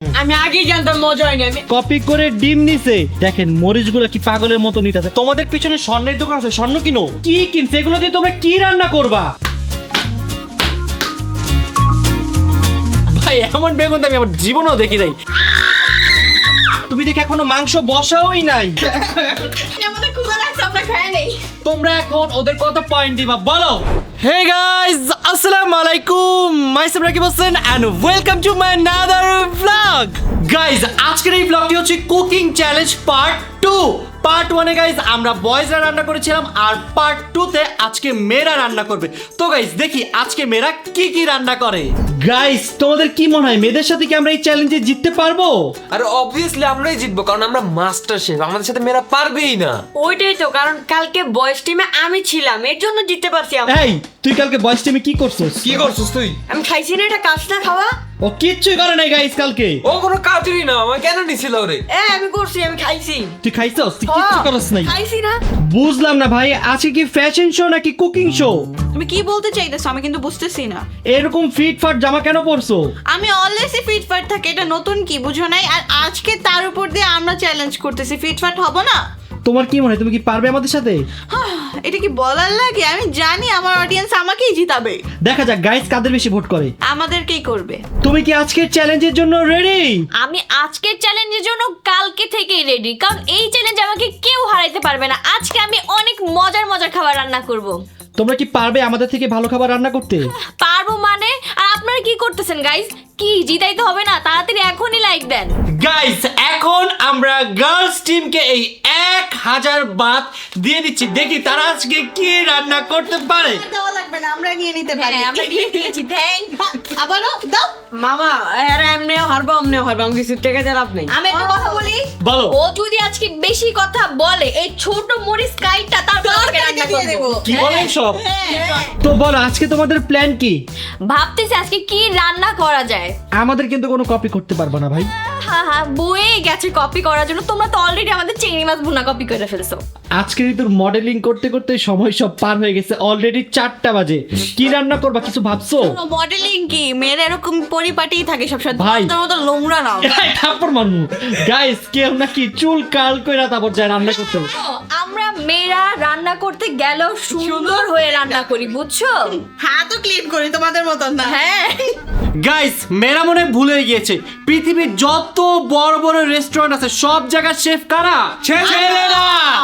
আমি আগেই জানতাম মজা হয়নি। আমি কপি করে ডিম নিছে। দেখেন মরিচগুলো কি পাগলের মতো নিতেছে। তোমাদের পিছনে স্বর্ণের দোকান আছে, স্বর্ণ কিনো। কি কিনছে এগুলো দিয়ে তোমরা কি রান্না করবা? ভাই এমন বেগুন তো আমি আমার জীবনেও দেখি নাই। তুমি দেখে এখনো মাংস বসাওই নাই। আমাদের ক্ষুধা লাগছে, আমরা খাই নেই। তোমরা এখন ওদের কত পয়েন্ট দিবা বলো? Hey guys, assalamu alaikum. Myself Rakib Hossain and welcome to my another vlog. Guys, আজকের এই vlogটি হচ্ছে কুকিং চ্যালেঞ্জ পার্ট 2। পার্ট 1 এ গাইস আমরা বয়েজরা রান্না করেছিলাম আর পার্ট 2 তে আজকে মেয়েরা রান্না করবে। তো গাইস দেখি আজকে মেয়েরা কি কি রান্না করে। গাইস তোমাদের কি মনে হয় মেয়েদের সাথে কি আমরা এই চ্যালেঞ্জে জিততে পারবো? আর অবভিয়াসলি আমরাই জিতবো, কারণ আমরা মাস্টার শেফ, আমাদের সাথে মেয়েরা পারবেই না। ওইটাই তো কারণ, কালকে বয়েস টিমে আমি ছিলাম, এর জন্য জিততে পারছি আমরা। এই তুই কালকে বয়েস টিমে কি করছিস? কি করছিস তুই? আমি খাইছি না এটা কাজটা খাওয়া। ও কিচ্ছুই করে নাই গাইস কালকে। ও কোনো কাজই না, আমার কেন নিছিল রে? আমি করছি, আমি খাইছি। তুই খাইছস? তুই কিচ্ছু করছ নাই। খাইছি না। বুঝলাম না ভাই, আজকে কি ফ্যাশন শো নাকি কুকিং শো? তুমি কি বলতে চাইতেছো আমি কিন্তু বুঝতেছি না। এরকম ফিটফাট জামা কেন পরছো? আমি অলওয়েজই ফিটফাট থাকি, এটা নতুন কি বুঝো নাই? আর আজকে তার উপর দিয়ে আমরা চ্যালেঞ্জ করতেছি, ফিটফাট হব না? তোমার কি মনে হয় তুমি কি পারবে আমাদের সাথে? এটা কি বলার লাগে? আমি জানি আমার অডিয়েন্স আমাকেই জিতাবে। দেখা যাক গাইস কাদের বেশি ভোট করে। আমাদেরকেই করবে। তুমি কি আজকের চ্যালেঞ্জের জন্য রেডি? আমি আজকের চ্যালেঞ্জের জন্য কালকে থেকেই রেডি, কারণ এই চ্যালেঞ্জে আমাকে কেউ হারাইতে পারবে না। আজকে আমি অনেক মজার মজার খাবার রান্না করব। তোমরা কি পারবে আমাদের থেকে ভালো খাবার রান্না করতে? পারবো মানে? আর আপনারা কি করতেছেন গাইস? কি জিতাইতে হবে না? তাড়াতাড়ি এখনই লাইক দেন। গাইস এখন আমরা গার্লস টিমকে এই 1000 বাত দিয়ে দিচ্ছি, দেখি তারা আজকে কি রান্না করতে পারে। দেওয়া লাগবে না, আমরা নিয়ে নিতে পারি। হ্যাঁ, আমরা দিয়ে দিয়েছি। থ্যাংক। আবারও দাও। মামা এরা এমনিও হারবো, অমনিও হারবো, আমি কিছু টেকে যা লাভ নেই। আমি একটা কথা বলি, বলো। ও যদি আজকে বেশি কথা বলে, এই ছোট মরিচ কাইটা তারপর ওকে রান্না দিয়ে দেব। করব। কি বলেন সব? তো বলো আজকে তোমাদের প্ল্যান কি? ভাবতেছি আজকে কি রান্না করা যায়। আমাদের কিন্তু কোনো কপি করতে পারবে না ভাই। হ্যাঁ বয়ে গেছে কপি করার জন্য। তোমরা তো অলরেডি আমাদের চিংড়ি মাছ ভুনা কপি করে ফেলছো। আজকে ঋতুর মডেলিং করতে করতে সময় সব পার হয়ে গেছে, অলরেডি 4টা বাজে। কি রান্না করবা কিছু ভাবছো? মডেলিং কি মেয়েরা এরকম পরিপাটিই থাকে সবসময়, ভাই। তোমার মতো নোংরা না। থাপ্পড় মারমু। গাইস কেউ নাকি চুল কাল কইরা তারপর যায় রান্না করতে। আমরা মেয়েরা রান্না করতে গেলেও সুন্দর হয়ে রান্না করি, বুঝছো? হ্যাঁ তো ক্লিন করি তোমাদের মতন না। হ্যাঁ গাইস মেয়েরা মনে হয় ভুলে গিয়েছে, পৃথিবীর যত বড় বড় রেস্টুরেন্ট আছে সব জায়গার শেফ কারা? ছেলেরা।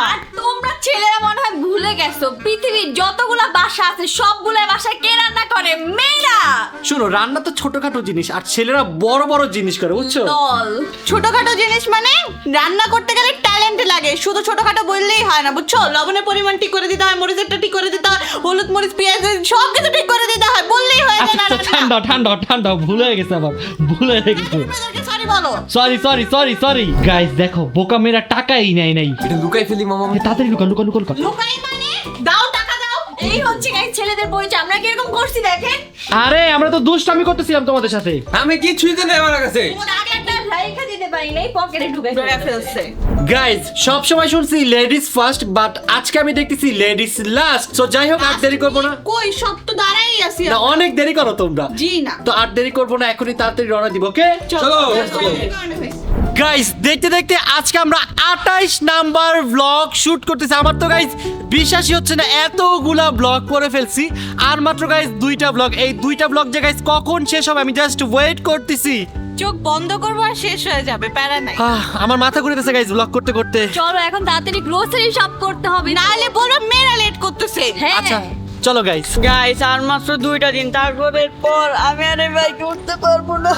আর তোমরা ছেলেরা মনে হয় ভুলে গেছো, পৃথিবীর যতগুলা বাসা আছে সবগুলা বাসায় কে রান্না করে? মেয়েরা। শুনো, রান্না তো ছোটখাটো জিনিস আর ছেলেরা বড় বড় জিনিস করে, বুঝছো? দল ছোটখাটো জিনিস মানে রান্না করতে গেলে ট্যালেন্ট লাগে, শুধু ছোটখাটো বললেই হয় না, বুঝছো? লবণের পরিমাণ ঠিক করে দিতে হয়, মরিচেরটা ঠিক করে দিতে হয়, হলুদ মরিচ পেঁয়াজ সব কিছু ঠিক করে দিতে হয়, বললেই হয় না। আচ্ছা ঠান্ডা ঠান্ডা ঠান্ডা ভুলে গেছে, আবার ভুলে গেছে। সরি বলো। Sorry sorry sorry sorry. Guys দেখো বোকা মেয়েরা টাকাই নেয় নাই। এটা লুকাই ফেলি মামা। তাড়াতাড়ি লুকা লুকা লুকা লুকা। লুকাই মানে দাও, টাকা দাও। এই হচ্ছে গাইস ছেলেদের পরিচয়। আমরা কিরকম করছি দেখেন। আরে আমরা তো দুষ্টামি করতেছিলাম তোমাদের সাথে। আমি কিছুই তো নেই আমার কাছে। ওর আগে একটা লাইকা দিতে পারি নাই, পকেটে ঢুকাই ফেলছে। গাইস সব সময় শুনছি লেডিস ফার্স্ট, বাট আজকে আমি দেখতেছি লেডিস লাস্ট। সো যাই হোক আর দেরি করবো না। কই সব তো দাঁড়াই আছি। না অনেক দেরি করো তোমরা। জি না। তো আর দেরি করবো না, এখনই তাড়াতাড়ি রওনা দিব, ওকে? চলো। গাইস দেখতে দেখতে আজকে আমরা 28 নাম্বার ব্লগ শুট করতেছি। আমার তো গাইস বিশ্বাসই হচ্ছে না এতগুলা ব্লগ করে ফেলছি, আর মাত্র গাইস 2টা ব্লগ। এই 2টা ব্লগ যে গাইস কখন শেষ হবে আমি জাস্ট ওয়েট করতেছি। চোখ বন্ধ করবো আর শেষ হয়ে যাবে, প্যারা নাই। আমার মাথা ঘুরেছে গাইস ব্লগ করতে করতে। চলো এখন তাড়াতাড়ি গ্রোসারি শপ করতে হবে, নাহলে বলো মেয়েরা লেট করতেছে। হ্যাঁ আচ্ছা চলো গাইস। গাইস আর মাত্র 2টা দিন, তারপরের পর আমি আর এই বাইকে উঠতে পারবো না।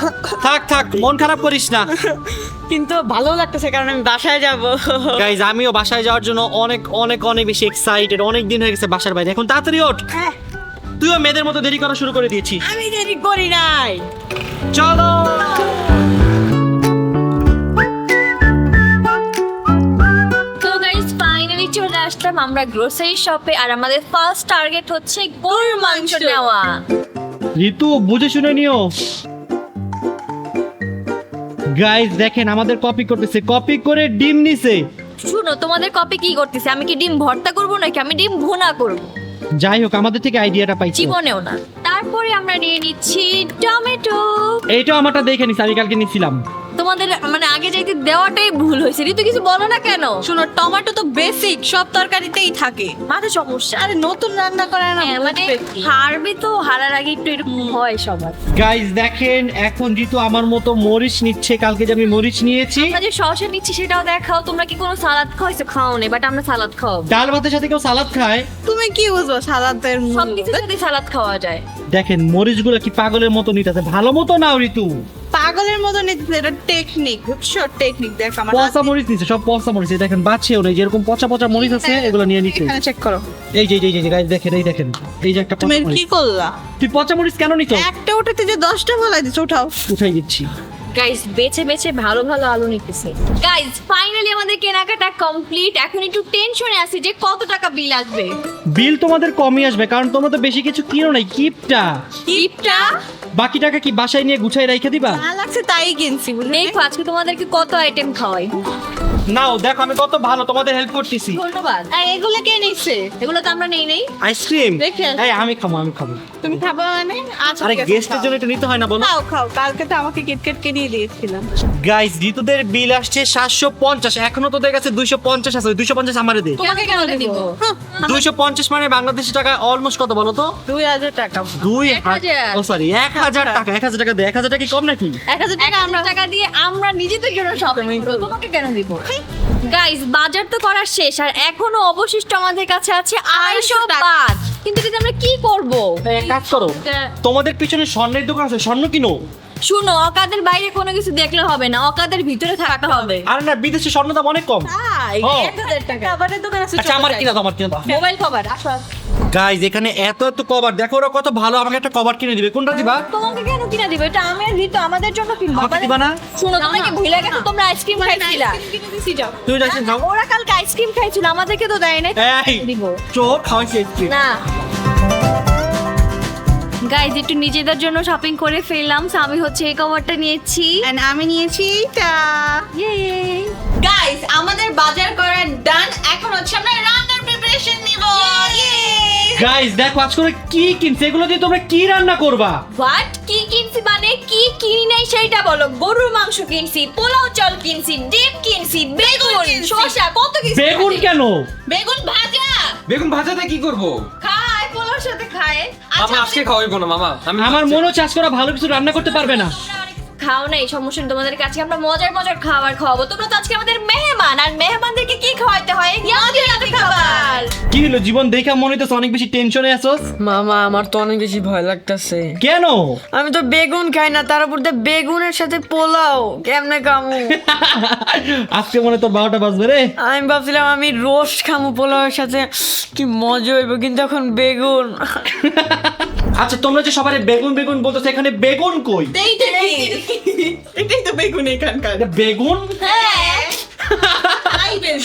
থাক থাক মন খারাপ করিস না। কিন্তু ভালো লাগতেছে কারণ আমি বাসায় যাব। গাইস আমিও বাসায় যাওয়ার জন্য অনেক অনেক অনেক বেশি এক্সাইটেড। অনেক দিন হয়ে গেছে বাসার বাইরে, এখন তাড়াতাড়ি ওঠ। তুইও মেয়েদের মতো দেরি করা শুরু করে দিয়েছিস। আমি দেরি করি নাই। চলো। তো গাইস ফাইনালি চলে আসলাম আমরা গ্রোসারি শপে, আর আমাদের ফার্স্ট টার্গেট হচ্ছে গরুর মাংস নেওয়া। ঋতু বুঝে শুনে নিও। গাইস দেখেন আমাদের কপি করতেছে, কপি করে ডিম নিছে। শুনো তোমাদের কপি কি করতেছে? আমি কি ডিম ভর্তা করব নাকি আমি ডিম ভুনা করব? যাই হোক আমাদের থেকে আইডিয়াটা পাইছি। জীবনেও না। তারপরে আমরা নিয়ে নিচ্ছি টমেটো। এইটা আমারটা দেখে নিছি, আমি কালকে নিছিলাম। দেওয়াটাই ভুল হয়েছে। ঋতু কিছু বলো না কেন? শোনো, টমেটো তো বেসিক সব তরকারিতেই থাকে। মাঝে সমস্যা। আরে নতুন রান্না করে না, হ্যাঁ, মানে হারবে তো, হারার আগে একটু এরকম হয় সবার। গাইস দেখেন এখন যেহেতু আমার মতো মরিচ নিচ্ছে, কালকে যে আমি মরিচ নিয়েছি। আমরা যে শসা নিচ্ছি সেটাও দেখাও। তোমরা কি কোনো সালাদ খাওয়াইছো? খাও নি, বাট আমরা সালাদ খাও। ডাল ভাতের সাথে কেউ সালাদ খায়? তুমি কি বুঝবো সালাদের সব কিছুর সাথে সালাদ খাওয়া যায়। দেখেন মরিচগুলো কি পাগলের মতো নিতেছে, ভালো মতো নাও ঋতু। পাগলের মতো নিতে, এটা টেকনিক, বুঝছো? টেকনিক দেখ আমার পচা মরিচ নিচ্ছে, সব পচা মরিচ। এই দেখেন বাচ্চাও নেই, যেরকম পচা পচা মরিচ আছে এগুলো নিয়ে নিচ্ছে। এখানে চেক করো। এই যে গাইস দেখেন, এই দেখেন, এই যে একটা তুমি পচা কি মরিচ। করলা? তুই পচা মরিচ কেন নিচ্ছ? একটা উঠাতে যে 10টা ফলাই দিছো, উঠাও। উঠাই দিচ্ছি। গাইস বেছে বেছে ভালো ভালো আলু নিতেছে। গাইস ফাইনালি আমাদের কেনাকাটা কমপ্লিট। এখন একটু টেনশনে আছি যে কত টাকা বিল আসবে। বিল তোমাদের কমই আসবে, কারণ তোমরা তো বেশি কিছু কিনো নাই। কিপটা টিপটা বাকি টাকা কি বাসায় নিয়ে গুছাই রেখে দিবা? যা লাগছে তাই কিনছি, বুঝলে? দেখো আজকে তোমাদেরকে কত আইটেম খাওয়াই। নাও দেখো আমি কত ভালো তোমাদের হেল্প করতেছি। ধন্যবাদ। আর এগুলো কে নিচ্ছে? এগুলো তো আমরা নেই। আইসক্রিম রেখে আসো। এই আমি খাবো। তুমি খাবে মানে? আচ্ছা আরে ঠিক আছে, গেস্টের খাও। জন্য একটু নিতে হয় না বলো? খাও খাও, কালকে তো আমাকে কিটক্যাট কিনিয়ে দিয়েছিলাম। গাইস ঋতুদের বিল আসছে 750। এখনো তোদের কাছে 250 আছে। ওই 250 আমারে দে। তোমাকে কেন দিব? 250 মানে বাংলাদেশি টাকা অলমোস্ট কত বলো তো? 2000 টাকা। 2000 ও সরি 1000 টাকা। 1000 টাকা দে। 1000 টাকা কি কম নাকি? 1000 টাকা আমরা টাকা দিয়ে আমরা নিজেদের জন্য শপিং করব। তোমাকে কেন দিব? গাইস বাজার তো করা শেষ, আর এখনো অবশিষ্ট আমাদের কাছে আছে 250 বাদ। কিন্তু কিন্তু আমরা কি করব? এক কাজ করো, তোমাদের পিছনে স্বর্ণের দোকান আছে, স্বর্ণ কিনো। শুনো, অকাদের বাইরে কোনো কিছু দেখলে হবে না, অকাদের ভিতরে থাকতে হবে। আরে না, বিদেশে স্বর্ণ দাম অনেক কম। তাই ও। 1000 টাকা। খাবারের দোকান আছে। আচ্ছা আমার কিনা দাও, আমার কিনা দাও। মোবাইল কভার আসো। গাইস এখানে এত এত কভার দেখো, ওরা কত ভালো। আমাকে একটা কভার কিনে দিবে, কোনটা দিবা? তোমাকে কেন কিনা দিব? এটা আমি আর ঋতু আমাদের জন্য কিনবো। আমাকে দিবা না? শুনো, তোমরা কি ভুলে গেছো তোমরা আইসক্রিম খাইছিলা? কিনে দিছি, যাও। তুমি যাচ্ছেন খাও। ওরা কালকে আইসক্রিম খাইছিল, আমাদেরকে তো দেয় নাই। এই দিব চোখ খাওয়াইছি আজকে। না। গাইজ একটু নিজেদের জন্য শপিং করে ফেললাম। So, আমি হচ্ছে এই কভারটা নিয়েছি। And আমি নিয়েছি এটা। Yay! গাইস আমাদের বাজার করা ডান। এখন হচ্ছে আমরা রান্নার প্রিপারেশন নিব। গাইস দেখো আজকে ওরা কি কিনছে, এগুলো দিয়ে তোমরা কি রান্না করবা? What? কি কিনছি মানে কি কিনি নাই সেইটা বলো। গরুর মাংস কিনছি, পোলাও চাল কিনছি, ডিম কিনছি, বেগুন, শসা, কত কিছু। বেগুন কেন? বেগুন ভাজা বেগুন ভাজাতে কি করব? খায়, পোলাওর সাথে খায়। মামা আজকে খাওয়াইবো না মামা। আমার মনে হচ্ছে আজকে ওরা ভালো কিছু রান্না করতে পারবে না। খাও নাই, সমস্যা নেই। তোমাদের কাছে আমরা মজার মজার খাবার খাওয়াবো। তোমরা তো আজকে আমাদের মেহমান, আর মেহমানদেরকে কি খাওয়াইতে হয়? ইয়ামি খাবার। কি হলো জীবন দেখা মনে হইতেছে অনেক বেশি টেনশনে আছোস? মামা আমার তো অনেক বেশি ভয় লাগতেছে। কেন? আমি তো বেগুন খাই না, তার উপর দিয়ে বেগুনের সাথে পোলাও কেমনে খামু? আজকে মনে তোর 12টা বাজবে রে। আমি ভাবছিলাম আমি রোস্ট খামু পোলাওয়ের সাথে, কি মজা হইব, কিন্তু এখন বেগুন। আচ্ছা তোমরা যে সবাই বেগুন বেগুন বলতেছো, এখানে বেগুন কই? এটাই তো বেগুন এখানকার। এটা বেগুন? হ্যাঁ।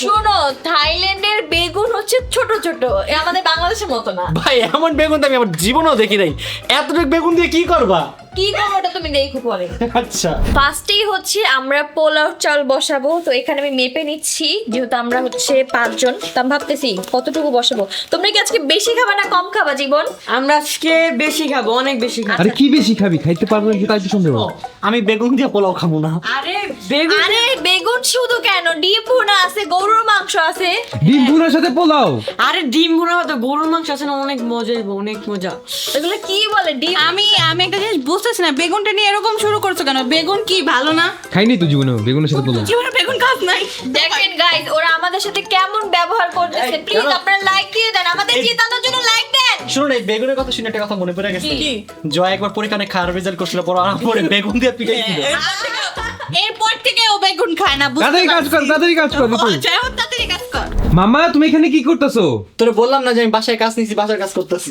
শোনো, থাইল্যান্ডের বেগুন হচ্ছে ছোট ছোট, এ আমাদের বাংলাদেশের মতো না। ভাই এমন বেগুন তো আমি আমার জীবনেও দেখি নাই। এতটুকু বেগুন দিয়ে কি করবা? কি করবো ওটা তুমি দেখো পরে। আচ্ছা ফার্স্টেই হচ্ছে আমরা পোলাও চাল বসাবো। তো এখানে আমি মেপে নিচ্ছি, যেহেতু আমরা হচ্ছে 5 জন। তো আমি ভাবতেছি কতটুকু বসাবো। তোমরা কি আজকে বেশি খাবা না কম খাবা জীবন? আমরা আজকে বেশি খাবো, অনেক বেশি খাবো। আরে কি বেশি খাবি, খাইতে পারবো না তাই তো সন্দেহ। আমি বেগুন দিয়ে পোলাও খাবো না। আরে বেগুন, আরে বেগুন শুধু কেন, ডিম ভুনা আছে, গরুর মাংস আছে। ডিম ভুনার সাথে পোলাও। আরে ডিম ভুনা হতো, গরুর মাংস আছে না, অনেক মজা হইব, অনেক মজা। এগুলো কি বলে ডিম? আমি একটা জিনিস বুঝতেছি না, বেগুনটা নিয়ে এরকম শুরু করছো কেন? বেগুন কি ভালো না? খাইনি তো জীবনে বেগুনের সাথে পোলাও। জীবনে বেগুন খাস নাই? দেখেন গাইস, ওরা আমাদের সাথে কেমন ব্যবহার করতেছে। প্লিজ আপনারা লাইক দিয়ে দেন, আমাদের জেতানোর জন্য লাইক দেন। শুনুন এই বেগুনের কথা শুনে একটা কথা মনে পড়ে গেছে। জয় একবার পরীক্ষায় খারাপ রেজাল্ট করছিল, পরে আর পরে বেগুন দিয়ে পিটাইছিল। এরপর থেকে ও বেগুন খায় না, বুঝতে তাড়াতাড়ি কাজ কর, তাড়াতাড়ি কাজ কর। তুই যাই হোক, তাড়াতাড়ি কাজ কর। মামা তুমি এখানে কি করতেছো? তোরে বললাম না যে আমি বাসায় কাজ নিয়েছি, বাসার কাজ করতেছি।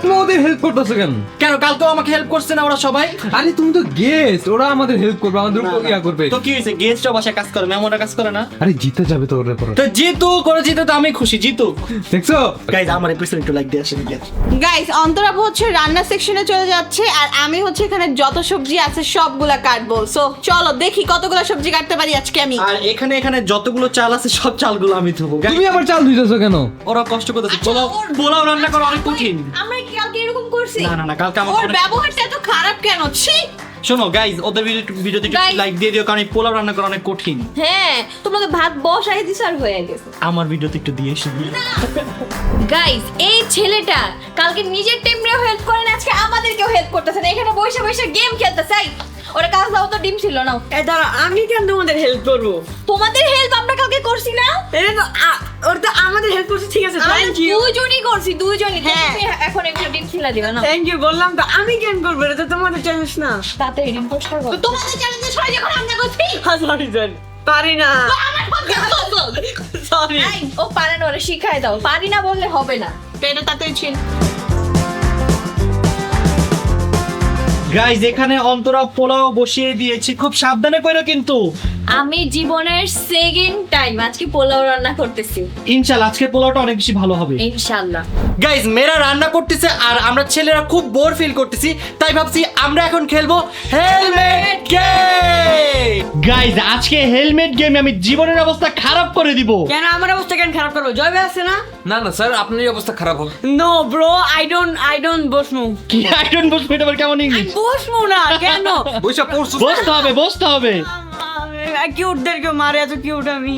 তুমি ওদের হেল্প করতেছো কেন? কেন কালকেও আমাকে হেল্প করছে না ওরা সবাই? আরে তুমি তো গেস্ট, ওরা আমাদের হেল্প করবে, আমাদের উপর ইয়া করবে। তো কি হয়েছে, গেস্টও বাসায় কাজ করে, মেহমানরা কাজ করে না? আরে জিতে যাবে তো ওরা পরে। তো জিতু করে জিতে তো আমি খুশি, জিতু। দেখছো গাইজ আমার এপিসোড একটু লাইক দিয়ে আসেন। গাইস অন্তরাবু হচ্ছে রান্না সেকশনে চলে যাচ্ছে, আর আমি হচ্ছে এখানে যত সবজি আছে সবগুলা কাটবো। সো চলো দেখি কতগুলো সবজি কাটতে পারি আজকে আমি। আর এখানে যতগুলো চাল আছে সব চালগুলো আমি ধোবো। তুমি আবার চাল ধুইতেছো কেন? ওরা কষ্ট করতেছে, পোলাও রান্না করা অনেক কঠিন। আমরা কি কালকে এরকম করছি? না কালকে ওর আমার ব্যবহারটা এত খারাপ কেন? ছি, শোনো গাইজ, ওদের ভিডিওতে Guys. লাইক দিয়ে দিও, কারণ এই পোলাও রান্না করা অনেক কঠিন। হ্যাঁ তোমাকে ভাত বসাই দিছ আর হয়ে গেছে। আমার ভিডিওতে একটু দিয়ে এসে গাইস এই ছেলেটা কালকে নিজের টিমরেও হেল্প করে না, আজকে আমাদেরকেও হেল্প করতেছে না, এখানে বসে বসে গেম খেলতেছে। ওরা কাজ দাও তো, ডিম ছিল না। দাঁড়া, আমি কেন তোমাদের হেল্প করবো? তোমাদের হেল্প আমরা কালকে করছি না? এটা তো ওর তো আমাদের হেল্প করছে, ঠিক আছে, আমরা থ্যাংক ইউ। দুজনই করছি, দুজনই। হ্যাঁ। তুমি এখন এগুলো ডিম খিলা দিবা না? থ্যাংক ইউ বললাম তো, আমি কেন করবো? এটা তো তোমাদের চ্যালেঞ্জ না। তাড়াতাড়ি ডিম পোস্ট করবো। তো তোমাদের চ্যালেঞ্জে সবাই যখন আমরা করছি সরি পারি না, সরি। এই, ও পারে না, ওরা শিখাই দাও। পারি না বললে হবে না। তো এটা তাতে ছিল। গাইজ, এখানে অন্তরা পোলাও বসিয়ে দিয়েছি, খুব সাবধানে করো কিন্তু। আমি জীবনের সেকেন্ড টাইম আজকে পোলাও রান্না করতেছি, ইনশাআল্লাহ আজকের পোলাওটা অনেক বেশি ভালো হবে। ইনশাআল্লাহ। গাইজ মেয়েরা রান্না করতেছে আর আমরা ছেলেরা খুব বোর ফিল করতেছি, তাই ভাবছি আমরা এখন খেলবো হেলমেট গেম। গাইজ, আজকে হেলমেট গেমে আমি জীবনের অবস্থা খারাপ করে দিব। কেন আমার অবস্থা কেন খারাপ করবো? জয় ভাই আছে না? না না স্যার, আপনার অবস্থা খারাপ হবে। নো ব্রো, আই ডোন্ট বসমু। কি আই ডোন্ট বসবো, এটা আবার কেমন ইংলিশ? বসমু না কেন? বৈশা পড়ছো। বসতে হবে। কিউটদেরকে মারে, এত কিউট আমি।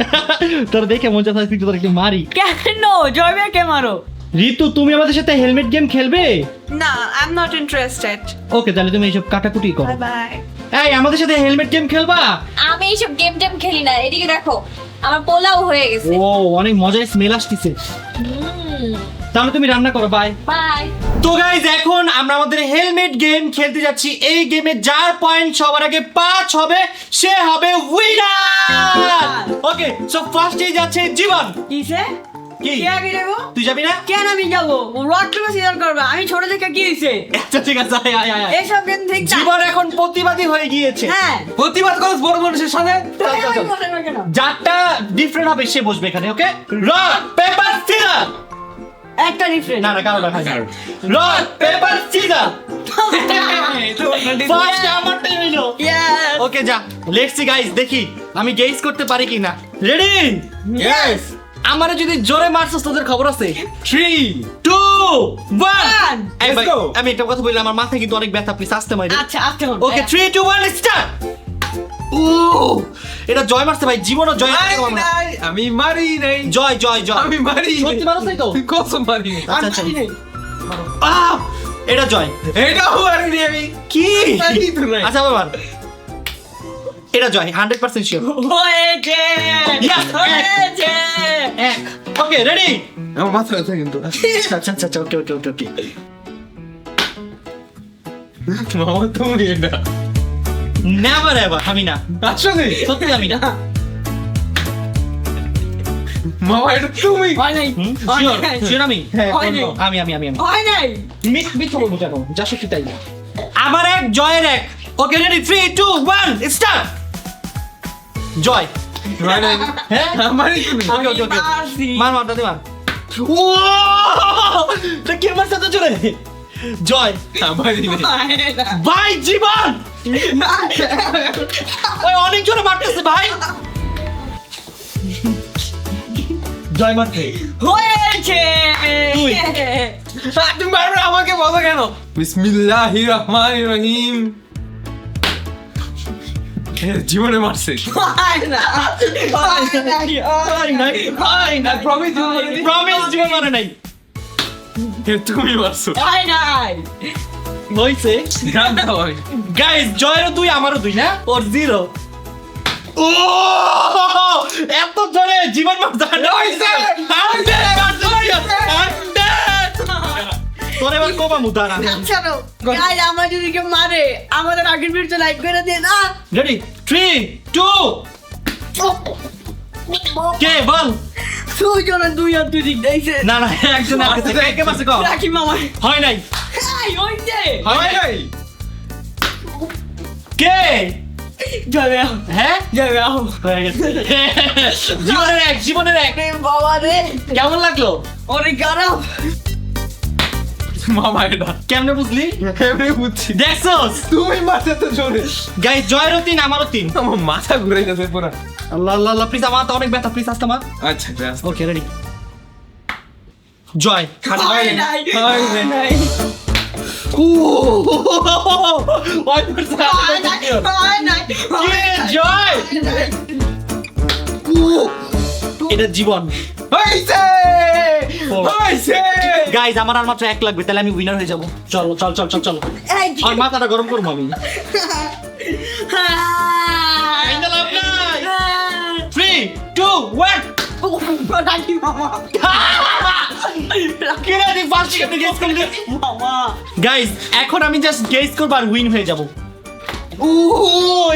তোর দেখে মন চাচ্ছে একটু তোর একটু মারি। কেন জয় ভাইকে মারো? ঋতু, তুমি আমাদের সাথে হেলমেট গেম খেলবে? না, আই এম নট ইন্টারেস্টেড। ওকে, তাহলে তুমি এইসব কাটাকুটি করো। বাই। এই, আমাদের সাথে হেলমেট গেম খেলবা? আমি এইসব গেম টেম খেলি না। এদিকে দেখো, আমার পোলাও হয়ে গেছে। ও, অনেক মজার স্মেল আসতেছে। তাহলে তুমি রান্না করো, বাই। বাই। তো গাইজ এখন আমরা আমাদের হেলমেট গেম খেলতে যাচ্ছি। এই গেমে যার পয়েন্ট সবার আগে 5 হবে সে হবে উইনার। ওকে, সো ফার্স্টেই যাচ্ছে জীবন। কিসে? কি? কে আগে যাবো? তুই যাবি না? কেন আমি যাবো? রড পেপার সিজার করবে। আমি ছোট থেকে কি হয়েছে? আচ্ছা ঠিক আছে, আয় আয় আয়। এসব গেম থেকে জীবন এখন প্রতিবাদী হয়ে গিয়েছে। হ্যাঁ, প্রতিবাদ করো বড় মানুষের সাথে। আমি বলতে পারবো কেন? যারটা ডিফারেন্ট হবে সে বসবে এখানে। ওকে, রড পেপার সিজার। একটা ডিফারেন্ট। না না, কারোটা হয় না। Rod paper scissor. ফার্স্ট আমারটাই হইলো। ইয়েস। ওকে যা, লেটস সি গাইস, দেখি আমি গেস করতে পারি কিনা। রেডি? ইয়েস। আমারে যদি জোরে মারছস তোদের খবর আছে। 3 2 1 এই Let's ভাই, go. আমি একটা কথা বললাম, আমার মাথায় কিন্তু অনেক ব্যথা, প্লিজ আস্তে মারি। আচ্ছা আচ্ছা। ওকে 3 2 1 স্টার্ট। ও, এটা জয় মারছে ভাই, জীবনও জয় মারছে আমরা। আমি মারি নাই। জয় জয় জয়। আমি মারি নাই। সত্যি মারছ নাই তো? কসম মারি নাই। আচ্ছা আচ্ছা। এটা জয়। এটাও মারি নাই আমি। কি? মারি তো নাই। আচ্ছা বাবা, এটা জয় 100% শিওর। হয়েছে। Yes, হয়েছে। Okay ready? আমার মাথা ব্যথা কিন্তু। আচ্ছা আচ্ছা আচ্ছা, ওকে ওকে ওকে ওকে। মামা তুমি এটা। নেভার এভার, আমি না, আসলে সত্যি আমি না। মামা এটা তুমি। হয় নাই। হয় শিওর নাই। শিওর আমি। হয় নাই। আমি আমি আমি আমি হয় নাই। মিথ বলবো কেন? যা সত্যি তাই। আমার এক জয়ের এক। Okay ready 3 2 1 start. জয়। মারি নাই। হ্যাঁ মারি তুমি। ওকে ওকে ওকে, মারছি। মার মার দাদি মার। ও, এটা কে মারছে তো জোরে? জয়। মারি নাই। ভাই জীবন, ওই অনেক জোরে মারতেছে ভাই। জয় মারছে। হয়েছে। তুই। তুমি বারবার আমাকে বলো কেন? বিসমিল্লাহির রহমানির রহিম। জীবনে মারছে। হয় না। হয় নাই। হয় নাই, হয় নাই। প্রমিস প্রমিস জীবন মারে নাই। তুমি মারছো। হয় নাই। হইছে। জানতে হয়। গাইস, জয়েরও 2 আমারও 2 না? ওর 0। ও, এত জোরে জীবন মারছে। হইছে। তোর এবার কবা মুদারা। চলো গাইস, আমার যদি কেউ মারে আমাদের আগের ভিডিওতে লাইক করে দিয়ে না। রেডি 3 2 কে বল? দুজনে দুই আর দুই দিক দিয়েছে। না না, একজন আছে। কে মারছে কও? রাকিব মামা। হয় নাই। এই হইছে। হয় নাই। কে? যাবে হ্যাঁ যাবে হয়ে গেছে। জীবনের এক। বাবা রে, কেমন লাগলো? অনেক খারাপ। মামা এটা কেমনে বুঝলি? এমনি বুঝছি। দেখছস? তুমি মারছে তো জোরে। গাইস, জয়েরও 3 আমারও 3। আমার মাথা ঘুরে গেছে পুরো। আল্লাহ আল্লাহ আল্লাহ, প্লিজ আমার তো অনেক ব্যথা, প্লিজ আস্তে মা। আচ্ছা আচ্ছা। Okay ready. জয়। হয় নাই। হয় হয় নাই। জয় এটা জীবন গাইজ আমার আর মাত্র 1 লাগবে, তাহলে আমি উইনার হয়ে যাবো। চলো চল চল চল চল, আর মাথাটা গরম করবো আমি। 3, 2, 1 গাইজ এখন আমি জাস্ট গেস করবো আর উইন হয়ে যাবো।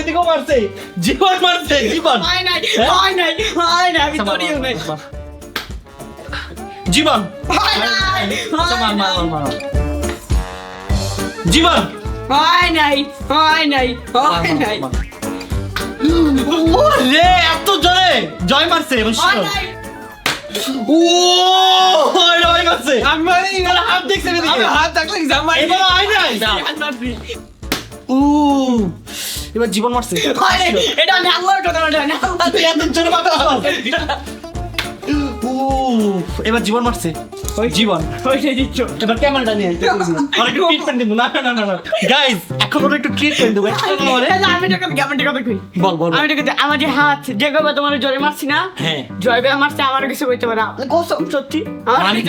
এদিকেও মারছে, জীবন মারছে, জীবন জীবন জীবন রে এত জোরে জয় মারছে হাত দেখছে এবার জীবন মারছে এবার জীবন মারছে জীবন এবার ক্যামেরাটা নিয়ে একটু ট্রিটমেন্ট দিব। না না না না গাইজ এখন ওরা একটু ট্রিটমেন্ট দেবো। বল বল আমার যে হাত যে কবে তোমার জোরে মারছি না, হ্যাঁ জয় ভাই মারছে, আমারও কিছু বলতে পারে কসম সত্যি আমি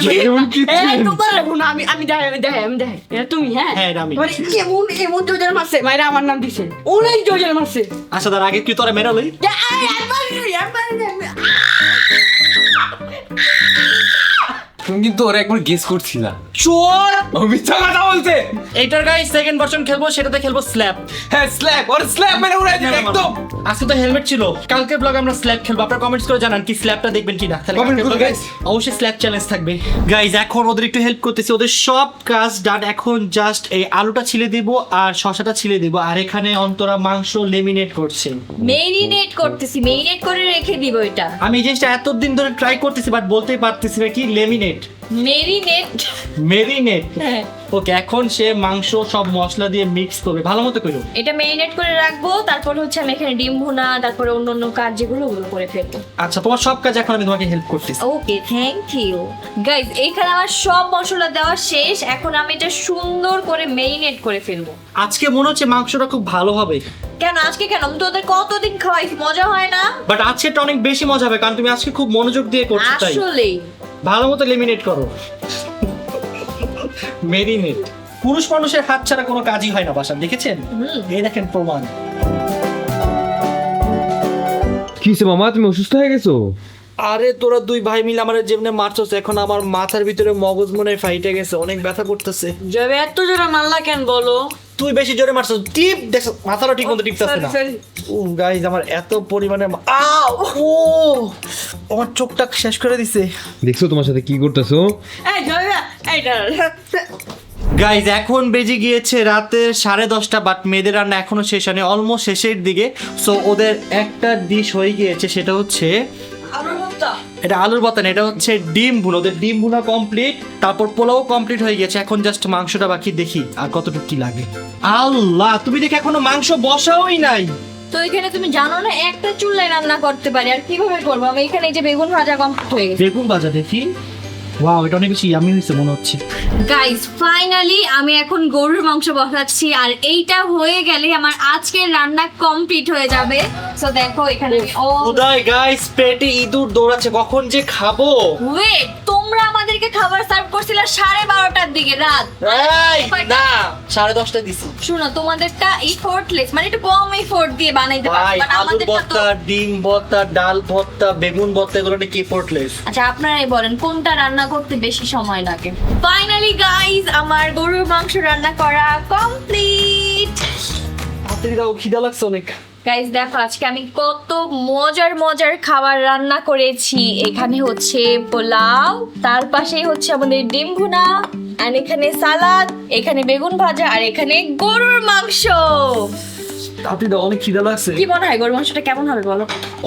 দেখাই এটা তুমি। হ্যাঁ হ্যাঁ, এটা আমি। মানে এমন জোরে মারছে, মায়েরা আমার নাম দিছে, অনেক জোরে মারছে। আচ্ছা তার আগে কি তোরা মেরালই তুমি কিন্তু ওরা একবার গেস করছিলা। চোর মিথ্যা কথা বলছে। এটার গাইস সেকেন্ড ভার্সন খেলবো, সেটাতে খেলবো স্ল্যাপ। হ্যাঁ স্ল্যাপ, ওর স্ল্যাপ মেরে উড়াই দিবে একদম। আজকে তো হেলমেট ছিল, কালকের ব্লগে আমরা স্ল্যাপ খেলবো। আপনারা কমেন্টস করে জানান কি স্ল্যাপটা দেখবেন কিনা। তাহলে Comment কালকের করুন, vlog-এ guys। অবশ্যই স্ল্যাপ চ্যালেঞ্জ থাকবে। গাইস এখন ওদের একটু হেল্প করতেছি, ওদের সব কাজ ডান। এখন জাস্ট এই আলুটা ছিলে দেব আর শসাটা ছিলে দেব, আর এখানে অন্তরা মাংস লেমিনেট করছে। মেরিনেট করতেছি, মেরিনেট করে রেখে দিব এটা। আমি এই জিনিসটা এতদিন ধরে ট্রাই করতেছি বাট বলতেই পারতেছি না কি লেমিনেট মেরিনেট মেরিনেট। হ্যাঁ ওকে এখন সে মাংস সব মশলা দিয়ে মিক্স করবে, ভালো মতো করো। এটা মেরিনেট করে রাখবো, তারপর হচ্ছে আমি এখানে ডিম ভুনা, তারপরে অন্য অন্য কাজ যেগুলো ওগুলো করে ফেলবো। আচ্ছা তোমার সব কাজ এখন আমি তোমাকে হেল্প করতেছি। Okay thank you guys. এইখানে আমার সব মশলা দেওয়া শেষ, এখন আমি এটা সুন্দর করে মেরিনেট করে ফেলবো। আজকে মনে হচ্ছে মাংসটা খুব ভালো হবে। কেন আজকে কেন? আমি তোদের কতদিন খাওয়াই, মজা হয় না? বাট আজকেটা অনেক বেশি মজা হবে কারণ তুমি আজকে খুব মনোযোগ দিয়ে করছো, তাই আসলেই ভালো মতো লেমিনেট করো। মেরিনেট পুরুষ মানুষের হাত ছাড়া কোনো কাজই হয় না বাসা, দেখেছেন? এই দেখেন প্রমাণ। কিসে মামা, তুমি অসুস্থ হয়ে গেছো? আরে তোরা দুই ভাই মিলে আমার যেমনে মারছস, এখন আমার মাথার ভিতরে মগজ মনে হয় ফাইটে গেছে, অনেক ব্যথা করতেছে। জয় ভাই এত জোরে মারলা কেন বলো? তুই বেশি জোরে মারছস, টিপ দেখ মাথাটা ঠিক মতো টিপতেছে না। ও গাইস আমার এত পরিমাণে আমার চোখটা শেষ করে দিছে। দেখছো তোমার সাথে কি করতেছো? এই জয় ভাই এইটা গাইজ এখন বেজে গিয়েছে রাতে 10:30, বাট মেয়েদের রান্না এখনো শেষ হয়নি, অলমোস্ট শেষের দিকে। সো ওদের একটা ডিশ হয়ে গিয়েছে, সেটা হচ্ছে এটা আলুর ভর্তা না, এটা হচ্ছে ডিম ভুনা। ওদের ডিম ভুনা কমপ্লিট, তারপর পোলাও কমপ্লিট হয়ে গেছে, এখন জাস্ট মাংসটা বাকি। দেখি আর কতটুকু কি লাগে। আল্লাহ তুমি দেখে এখনো মাংস বসাওই নাই। তো এখানে তুমি জানো না একটা চুলায় রান্না করতে পারি, আর কিভাবে করবো আমি? এখানে এই যে বেগুন ভাজা কমপ্লিট হয়ে গেছে। বেগুন ভাজা দেখি, ওয়াও এটা অনেক বেশি ইয়ামি হয়েছে মনে হচ্ছে। গাইস ফাইনালি আমি এখন গরুর মাংস বসাচ্ছি, আর এইটা হয়ে গেলে আমার আজকের রান্না কমপ্লিট হয়ে যাবে। সো দেখো এখানে উদয় গাইস পেটে ইঁদুর দৌড়াচ্ছে, কখন যে খাবো। ওয়েট, তোমরা আমাদেরকে খাবার সার্ভ করছিলে 12:30টার দিকে রাত। এই না 10:30 দিছি। শুনো তোমাদেরটা এফোর্টলেস, মানে একটু কম এফোর্ট দিয়ে বানাইতে ভাই পারো, বাট আলুর আমাদেরটা তো। ভর্তা, ডিম ভর্তা, ডাল ভর্তা, বেগুন ভর্তা, এগুলো নাকি এফোর্টলেস। আচ্ছা আপনারাই বলেন কোনটা রান্না করতে বেশি সময় লাগে? ফাইনালি গাইস আমার গরুর মাংস রান্না করা কমপ্লিট। তাড়াতাড়ি দাও, খিদা লাগছে অনেক। গাইস দেখো আজকে আমি কত মজার মজার খাবার রান্না করেছি। এখানে হচ্ছে পোলাও, তার পাশেই হচ্ছে আমাদের ডিম ভুনা, আর এখানে সালাদ, এখানে বেগুন ভাজা, আর এখানে গরুর মাংস। তাড়াতাড়ি দাও, অনেক খিদা লাগছে। কি মনে হয় গরুর মাংসটা কেমন হবে বলো?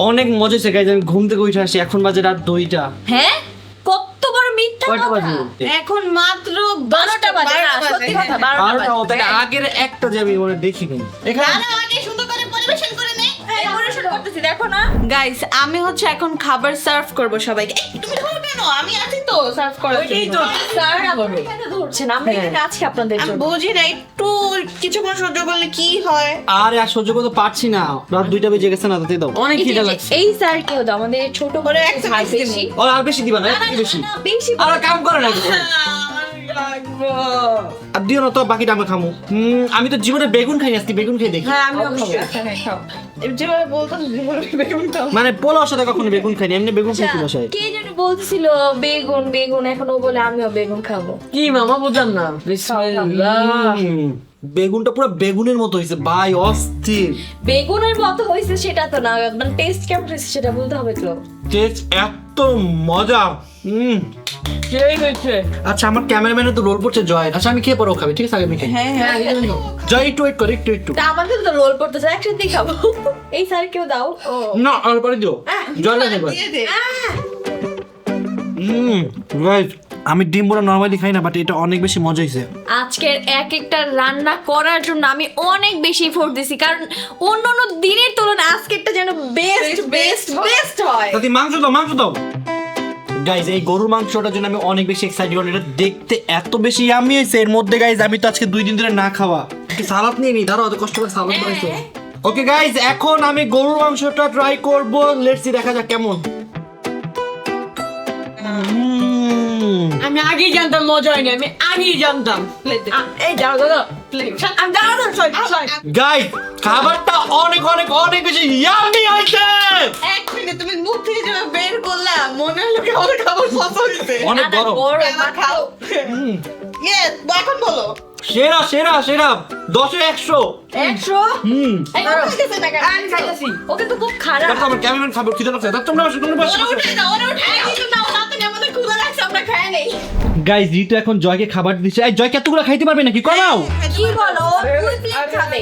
অনেক মজা হচ্ছে গাইস, আমি ঘুম থেকে উঠে আসি, এখন বাজে রাত 2টা। হ্যাঁ কত বড় মিথ্যা কয়টা কথা। বাজে? এখন মাত্র 12টা বাজে না, সত্যি কথা 12টা আর বাজে। আগের একটা যাবি মনে দেখিনি এখানে। আগে সুন্দর করে পরিবেশন করে নে। এই, পরিবেশন করতেছি। করতেছি দেখো না। গাইস আমি হচ্ছে এখন খাবার সার্ভ করব সবাইকে। এই, তুমি ধরো কেন? আমি আছি তো সার্ভ করার জন্য। স্যার আপনি কেন ধরছেন? আমরা এখানে আছি আপনাদের আমি জন্য। বুঝি না, একটু কিছুক্ষণ সহ্য করলে কি হয়? আরে আর সহ্য করতে পারছি না, রাত 2টা বেজে গেছে না, তাতে দাও। অনেক এই যে, খিদা লাগছে। এই স্যার কেউ দাও আমাদের ছোট করে এক চামচ বেশি। ও আর বেশি দিবা না, একটু বেশি। না, বেশি আর কাম করে না লাগবো। আর দিও না তো, বাকিটা আমরা খামো। আমি তো জীবনে বেগুন খাই না, আজকে বেগুন খেয়ে দেখি। হ্যাঁ আমিও খাবো। খাও। যেভাবে বলতাম যেভাবে বেগুন খাও। মানে পোলাওর সাথে কখনো বেগুন খাইনি, এমনি বেগুন খাইছি বাসায়। কে যেন বলছিল বেগুন বেগুন, এখন ও বলে আমিও বেগুন খাবো। কি মামা বুঝলাম না। বিসমিল্লাহ। বেগুনটা পুরো বেগুনের মতো হয়েছে ভাই, অস্থির বেগুনের মতো হয়েছে সেটা তো না, মানে টেস্ট কেমন হয়েছে সেটা বলতে হবে তো। টেস্ট এত মজা। কে হয়েছে? আচ্ছা আমার ক্যামেরাম্যানে তো রোল করছে জয়। আচ্ছা আমি খেয়ে পরে ও খাবে, ঠিক আছে? আগে আমি খাই। হ্যাঁ হ্যাঁ জয় একটু ওয়েট করে, একটু তা আমাদের তো রোল করতেছে, একসাথে খাবো। এই স্যার কেউ দাও। না আর পরে দিও। জয় না খাবে। দিয়ে দে। রাইট। আমি ডিম বড়া নরমালি খাই না, বাট এটা অনেক বেশি মজা হয়েছে। আজকের এক একটা রান্না করার জন্য আমি অনেক বেশি এফোর্ট দিছি, কারণ অন্য অন্য দিনের তুলনায় আজকেরটা যেন বেস্ট বেস্ট বেস্ট হয়। তাতে মাংস দাও। গাইজ এই গরুর মাংসটার জন্য আমি অনেক বেশি এক্সাইটেড, এটা দেখতে এত বেশি ইয়ামি হয়েছে। এর মধ্যে গাইজ আমি তো আজকে 2 দিন ধরে না খাওয়া, একটু সালাদ নিয়ে নি, দাঁড়াও, অত কষ্ট করে সালাদ বানাইছো। ওকে গাইজ এখন আমি গরুর মাংসটা ট্রাই করব, লেটস সি দেখা যাক কেমন। আমি আগেই জানতাম মজা হয়নি, আমি আগেই জানতাম। এই দাও আমি দাঁড়াতাম। গাইজ খাবারটা অনেক অনেক অনেক বেশি ইয়ামি হয়েছে। এক মিনিট, তুমি মুখ থেকে যেভাবে বের করলা মনে হলো কি আমাদের খাবার পছন্দ হয়েছে। অনেক গরম। মা খাও। ইয়েস, এখন বলো। সেরা 10-এ 100। 100 এই ও খাইতেছে না কেন? আমি খাইতেছি। ওকে তো খুব খারাপ। দেখো আমার ক্যামেরাম্যান খাবে, খিদে লাগছে। দেখো তোমরা বসো। ওরে উঠে দাও, ওরে উঠে দাও। কিছু নাও, রাতে আমাদের ক্ষুধা লাগছে, আমরা খাই নেই। গাইজ রিতু এখন জয়কে খাবার দিচ্ছে। এই জয় কতগুলো খাইতে পারবে নাকি? কমাও। কি বলো? ও 2 প্লেট খাবে।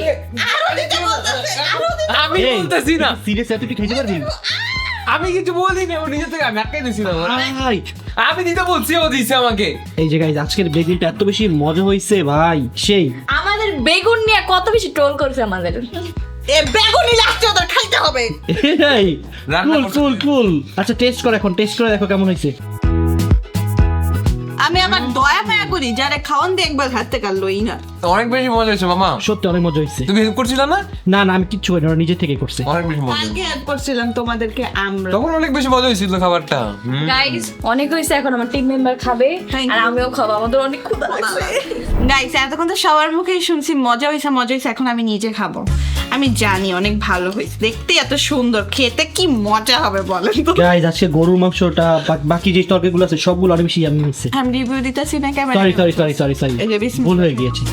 আরো দিতে বলতেছে, আরো দিতে। আমি বলতেছি না, সিরিয়াস এত তুই খাইতে পারবি? আমি কিছু বলিনি, ও নিজে থেকে আমি আটকে দিছিলাম। ভাই আমি দিতে বলছি, ও দিছে আমাকে। এই যে গাইজ আজকের বেগুনটা এত বেশি মজা হয়েছে ভাই, সেই। আমাদের বেগুন নিয়ে কত বেশি ট্রোল করছে আমাদের। এ বেগুনি লাগছে, ওদের খাইতে হবে। এই রান্না কুল। আচ্ছা টেস্ট করে দেখো কেমন হয়েছে। আমি আবার দয়া মায়া করি, যারা খাওয়ান দিয়ে একবার হাতে কাটলোই না। অনেক বেশি মজা হয়েছে মামা। সত্যি অনেক মজা হয়েছে। তুমি হেল্প করছিল না? না আমি কিচ্ছু করি না, ওরা নিজে থেকে করছে। অনেক বেশি মজা। কালকে হেল্প করছিলাম তোমাদেরকে আমরা। তখন অনেক বেশি মজা হয়েছিল খাবারটা। গাইস অনেক হয়েছে, এখন আমার টিম মেম্বার খাবে Thank আর you. আমিও খাবো, আমাদের অনেক ক্ষুধা লাগছে। গাইস এতক্ষণ তো সবার মুখেই শুনছি মজা হয়েছে, এখন আমি নিজে খাবো। আমি জানি অনেক ভালো হয়েছে, দেখতে এত সুন্দর, খেতে কি মজা হবে বলেন তো। গাইজ আজকে গরুর মাংসটা বাকি যে তরকারিগুলো আছে সবগুলো অনেক বেশি ইয়ামি হয়েছে। আমি রিভিউ দিতেছি না ক্যামেরা। সরি এই যে বিসমিল্লাহ। ভুল হয়ে গিয়েছে।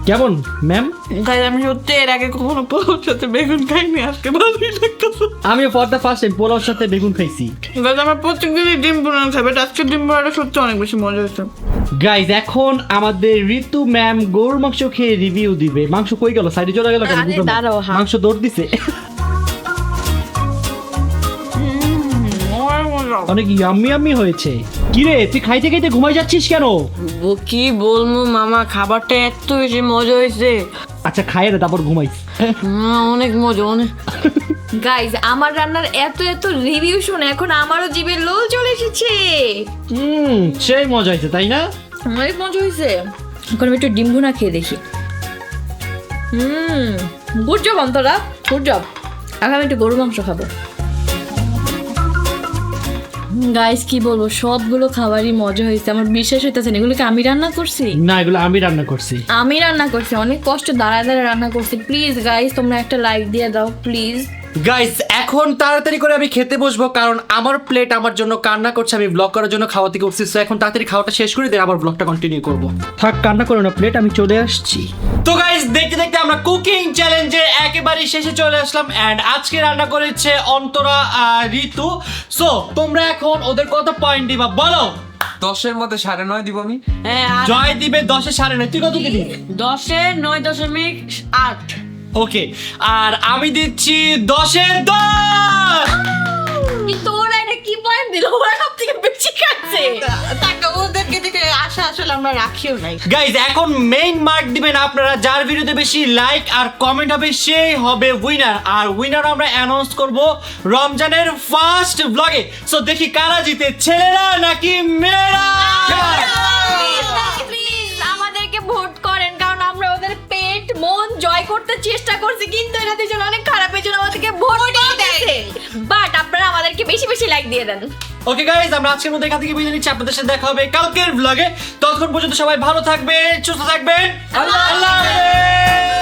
কেমন ম্যাম? গাইস আমি সত্যি এর আগে কখনো পোলাওর সাথে বেগুন খাইনি, আজকে ভালোই লাগতেছে। আমি ফর দ্য ফার্স্ট টাইম পোলাওর সাথে বেগুন খাইছি। গাইস আমার প্রত্যেকদিনই ডিম বোনা খাই, বাট আজকে ডিম বোনাটা সত্যি অনেক বেশি মজা হয়েছে। গাইজ এখন আমাদের ঋতু ম্যাম গরুর মাংস খেয়ে রিভিউ দিবে। মাংস কই গেল? সাইডে চলে গেল কেন? আরে দাঁড়াও, হ্যাঁ। মাংস দৌড় দিছে। অনেক ইয়াম্মি হয়েছে। কিরে তুই খাইতে খাইতে ঘুমাই যাচ্ছিস কেন? ও কি বলবো মামা, খাবারটা এত বেশি মজা হয়েছে। আচ্ছা খাই রে, তারপর ঘুমাইস। অনেক মজা, অনেক। গাইস আমার রান্নার এত এত রিভিউ শুনে এখন আমারও জিভে লোল চলে এসেছে। সেই মজা হয়েছে তাই না? অনেক মজা হয়েছে। এখন আমি একটু ডিম ভুনা খেয়ে দেখি। Good job Antara, good job. এখন আমি একটু গরু মাংস খাবো। গাইস কি বলবো, সবগুলো খাবারই মজা হয়েছে। আমার বিশ্বাস হইতেছে না এগুলোকে আমি রান্না করছি। না এগুলো আমি রান্না করছি। আমি রান্না করছি, অনেক কষ্ট দাঁড়ায় দাঁড়ায় রান্না করছি। প্লিজ গাইস তোমরা একটা লাইক দিয়ে দাও প্লিজ। গাইস এখন তাড়াতাড়ি করে আমি খেতে বসবো, কারণ আমার প্লেট আমার জন্য কান্না করছে। আমি ব্লগ করার জন্য খাওয়াতে করছি, সো এখন তাড়াতাড়ি খাওয়াটা শেষ করে দিয়ে আবার ব্লগটা কন্টিনিউ করব। থাক কান্না করো না, প্লেট আমি চলে আসছি। তো গাইস দেখতে দেখতে আমরা কুকিং চ্যালেঞ্জের একেবারে শেষে চলে আসলাম, এন্ড আজকে রান্না করেছে অন্তরা আর ঋতু। সো তোমরা এখন ওদের কত পয়েন্ট দিবা বলো? 10-এর মধ্যে 9.5 দিব আমি। জয় দিবে 10-এ 9.5। তুই কত দিবি? 10-এ 9.8। ওকে, আর আমি দিচ্ছি 10-এ 10। কিন্তু ওরা এটা কি পয়েন্ট দিল? ওরা সব থেকে বেশি ঠিক আছে তাকে ওদেরকে দেখে আশা আসলে আমরা রাখিও নাই। গাইজ এখন মেইন মার্ক দিবেন আপনারা, যার ভিডিওতে বেশি লাইক আর কমেন্ট হবে সেই হবে উইনার। আর উইনার আমরা অ্যানাউন্স করব রমজানের ফার্স্ট ব্লগে। সো দেখি কারা জিতে, ছেলেরা নাকি মেয়েরা? প্লিজ আমাদেরকে ভোট করেন, কারণ আমরা ওদের পেট মন জয় করতে চেষ্টা করছি, কিন্তু এনাদের জন্য অনেক খারাপের জন্য আমাদেরকে ভোট দিতেছে। বাট আপনারা আমাদেরকে বেশি বেশি লাইক দিয়ে দেন। ওকে গাইজ, আমরা আজকের মধ্যে এখান থেকে বিদায় নিচ্ছি, আপনাদের সাথে দেখা হবে কালকের ব্লগে। ততক্ষণ পর্যন্ত সবাই ভালো থাকবেন, সুস্থ থাকবেন, আল্লাহ হাফেজ।